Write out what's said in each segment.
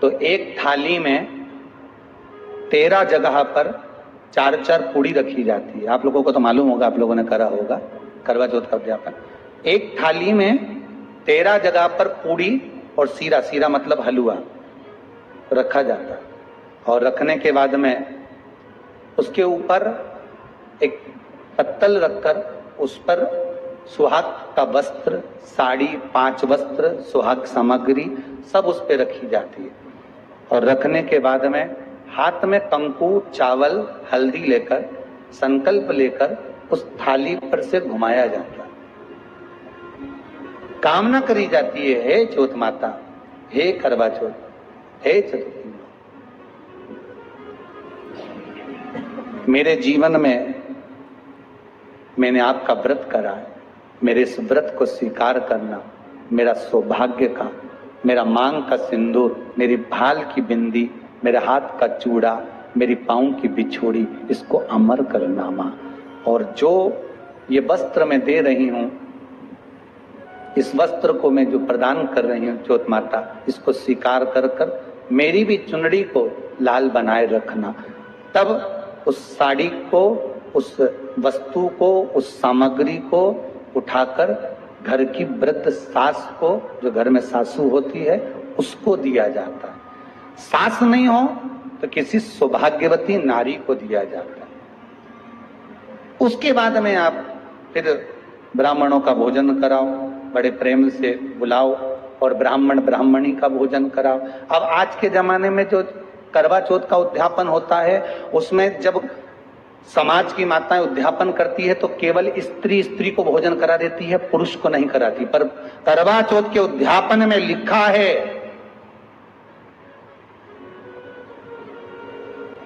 तो एक थाली में 13 जगह पर 4-4 पूड़ी रखी जाती है। आप लोगों को तो मालूम होगा, आप लोगों ने करा होगा करवा चौथ का उद्यापन। एक थाली में 13 जगह पर पूड़ी और सीरा, सीरा मतलब हलवा रखा जाता है। और रखने के बाद में उसके ऊपर एक पत्तल रखकर उस पर सुहाग का वस्त्र, साड़ी, 5 वस्त्र, सुहाग सामग्री सब उस पर रखी जाती है। और रखने के बाद में हाथ में कंकु, चावल, हल्दी लेकर, संकल्प लेकर उस थाली पर से घुमाया जाता है। कामना करी जाती है, हे चौथ माता, हे करवा चौथ, हे चतुर्थी, मेरे जीवन में मैंने आपका व्रत करा है, मेरे इस व्रत को स्वीकार करना, मेरा सौभाग्य का, मेरा मांग का सिंदूर, मेरी भाल की बिंदी, मेरे हाथ का चूड़ा, मेरी पाँव की बिछोड़ी, इसको अमर करना मां। और जो ये वस्त्र मैं दे रही हूं, इस वस्त्र को मैं जो प्रदान कर रही हूं चौथ माता, इसको स्वीकार कर कर मेरी भी चुनड़ी को लाल बनाए रखना। तब उस साड़ी को, उस वस्तु को, उस सामग्री को उठाकर घर की वृद्ध सास को, जो घर में सासू होती है, उसको दिया जाता है। सास नहीं हो तो किसी सौभाग्यवती नारी को दिया जाता है। उसके बाद में आप फिर ब्राह्मणों का भोजन कराओ, बड़े प्रेम से बुलाओ और ब्राह्मण ब्राह्मणी का भोजन कराओ। अब आज के जमाने में जो करवा चौथ का उद्यापन होता है, उसमें जब समाज की माताएं उद्यापन करती है तो केवल स्त्री स्त्री को भोजन करा देती है, पुरुष को नहीं कराती। पर करवा चौथ के उद्यापन में लिखा है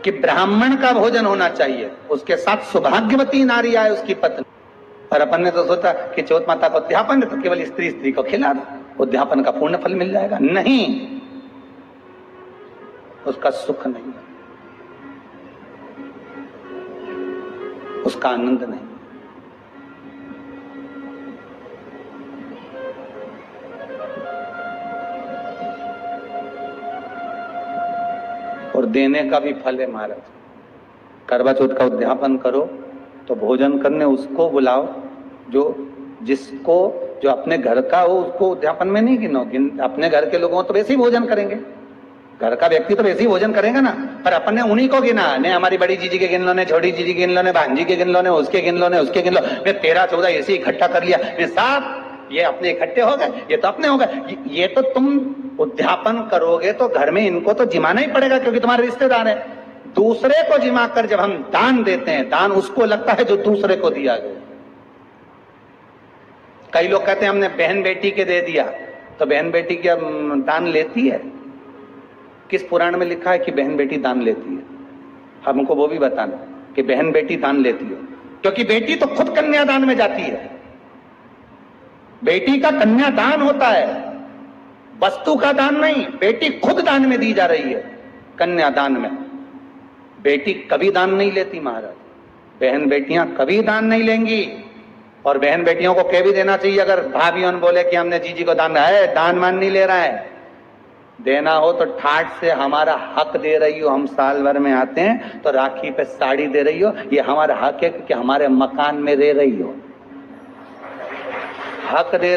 कि ब्राह्मण का भोजन होना चाहिए, उसके साथ सौभाग्यवती नारी आए, उसकी पत्नी। और अपन ने तो सोचा कि चौथ माता का उद्यापन है तो केवल स्त्री स्त्री को खिला दो, उद्यापन का पूर्ण फल मिल जाएगा। नहीं, उसका सुख नहीं, उसका आनंद नहीं। और देने का भी फल है महाराज। करवा चौथ का उद्यापन करो तो भोजन करने उसको बुलाओ जो अपने घर का हो, उसको उद्यापन में नहीं गिनो। अपने घर के लोगों तो वैसे ही भोजन करेंगे, घर का व्यक्ति तो वैसे ही भोजन करेगा ना, पर अपन ने उन्हीं को गिना। ने हमारी बड़ी जीजी के गिन लो, ने छोटी जीजी के गिन लो, ने भांजी के गिन लो, ने उसके गिन लो, ने उसके गिन लो, ने 13-14 ऐसे ही इकट्ठा कर लिया। ने साहब ये अपने इकट्ठे हो गए, ये तो अपने हो गए। ये तो तुम उद्यापन करोगे तो घर में इनको तो जिमाना ही पड़ेगा, क्योंकि तुम्हारे रिश्तेदार है। दूसरे को जिमा कर जब हम दान देते हैं, दान उसको लगता है जो दूसरे को दिया गया। कई लोग कहते हैं हमने बहन बेटी के दे दिया, तो बहन बेटी क्या दान लेती है? किस पुराण में लिखा है कि बहन बेटी दान लेती है? हमको वो भी बताना कि बहन बेटी दान लेती है, क्योंकि बेटी तो खुद कन्यादान में जाती है। बेटी का कन्यादान होता है, वस्तु का दान नहीं। बेटी खुद दान में दी जा रही है, कन्यादान में। बेटी कभी दान नहीं लेती महाराज, बहन बेटियां कभी दान नहीं लेंगी। और बहन बेटियों को कह भी देना चाहिए, अगर भाभियों बोले कि हमने जीजी को दान है, दान मान नहीं ले रहा है, देना हो तो ठाठ से हमारा हक दे रही हो। हम साल भर में आते हैं तो राखी पे साड़ी दे रही हो, ये हमारा हक है, क्योंकि हमारे मकान में रह रही हो, हक दे